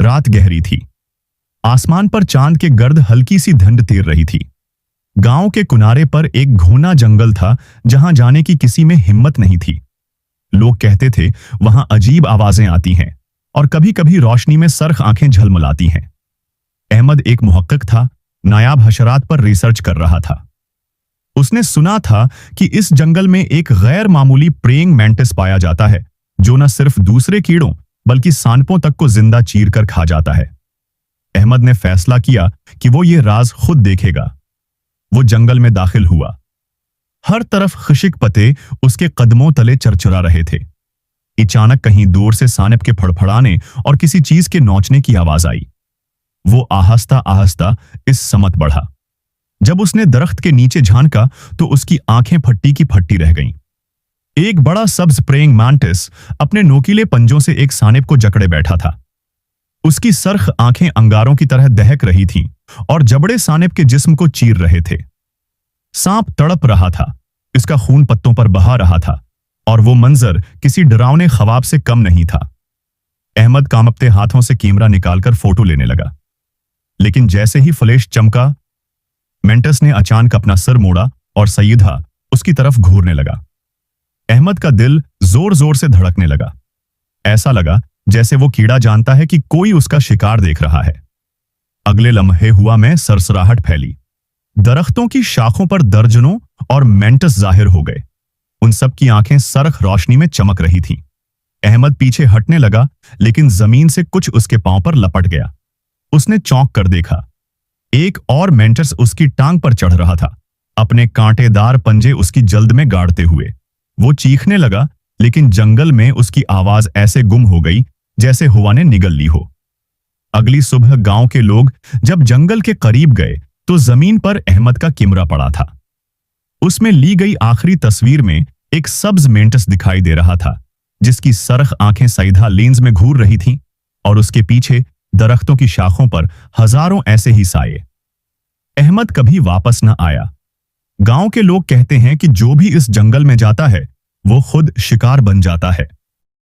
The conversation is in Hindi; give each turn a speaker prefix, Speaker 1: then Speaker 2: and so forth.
Speaker 1: रात गहरी थी। आसमान पर चांद के गर्द हल्की सी धुंध तैर रही थी। गांव के किनारे पर एक घना जंगल था जहां जाने की किसी में हिम्मत नहीं थी। लोग कहते थे वहां अजीब आवाजें आती हैं और कभी-कभी रोशनी में सरख आंखें झलमलाती हैं। अहमद एक मुहक्किक था, नायाब हशरात पर रिसर्च कर रहा था। उसने सुना था कि इस जंगल में एक गैर मामूली प्रेइंग मैंटिस पाया जाता है जो न सिर्फ दूसरे कीड़ों बल्कि सांपों तक को जिंदा चीर कर खा जाता है। अहमद ने फैसला किया कि वो ये राज खुद देखेगा। वो जंगल में दाखिल हुआ। हर तरफ खुशिक पत्ते उसके कदमों तले चरचरा रहे थे। अचानक कहीं दूर से सानप के फड़फड़ाने और किसी चीज के नोचने की आवाज आई। वो आहिस्ता आहिस्ता इस समत बढ़ा। जब उसने दरख्त के नीचे झांका तो उसकी आंखें फट्टी की फट्टी रह गईं। एक बड़ा सब्ज प्रेइंग मैंटिस अपने नोकीले पंजों से एक सानिप को जकड़े बैठा था। उसकी सरख आंखें अंगारों की तरह दहक रही थीं और जबड़े सानिप के जिस्म को चीर रहे थे। सांप तड़प रहा था, इसका खून पत्तों पर बहा रहा था और वो मंजर किसी डरावने ख्वाब से कम नहीं था। अहमद कांपते हाथों से कैमरा निकालकर फोटो लेने लगा, लेकिन जैसे ही फ्लैश चमका, मेंटिस ने अचानक अपना सिर मोड़ा और सीधा उसकी तरफ घूरने लगा। अहमद का दिल जोर जोर से धड़कने लगा। ऐसा लगा जैसे वो कीड़ा जानता है कि कोई उसका शिकार देख रहा है। अगले लम्हे हुआ में सरसराहट फैली। दरख्तों की शाखों पर दर्जनों और मेंटिस जाहिर हो गए। उन सब की आंखें सरख रोशनी में चमक रही थीं। अहमद पीछे हटने लगा, लेकिन जमीन से कुछ उसके पांव पर लपट गया। उसने चौंक कर देखा। एक और मेंटिस उसकी टांग पर चढ़ रहा था, अपने कांटेदार पंजे उसकी जल्द में गाड़ते हुए। वो चीखने लगा, लेकिन जंगल में उसकी आवाज ऐसे गुम हो गई जैसे हवा ने निगल ली हो। अगली सुबह गांव के लोग जब जंगल के करीब गए तो जमीन पर अहमद का कैमरा पड़ा था। उसमें ली गई आखिरी तस्वीर में एक सब्ज मेंटिस दिखाई दे रहा था, जिसकी सरख आंखें सीधा लेंस में घूर रही थीं और उसके पीछे दरख्तों की शाखों पर हजारों ऐसे ही साए। अहमद कभी वापस न आया। गांव के लोग कहते हैं कि जो भी इस जंगल में जाता है वो खुद शिकार बन जाता है।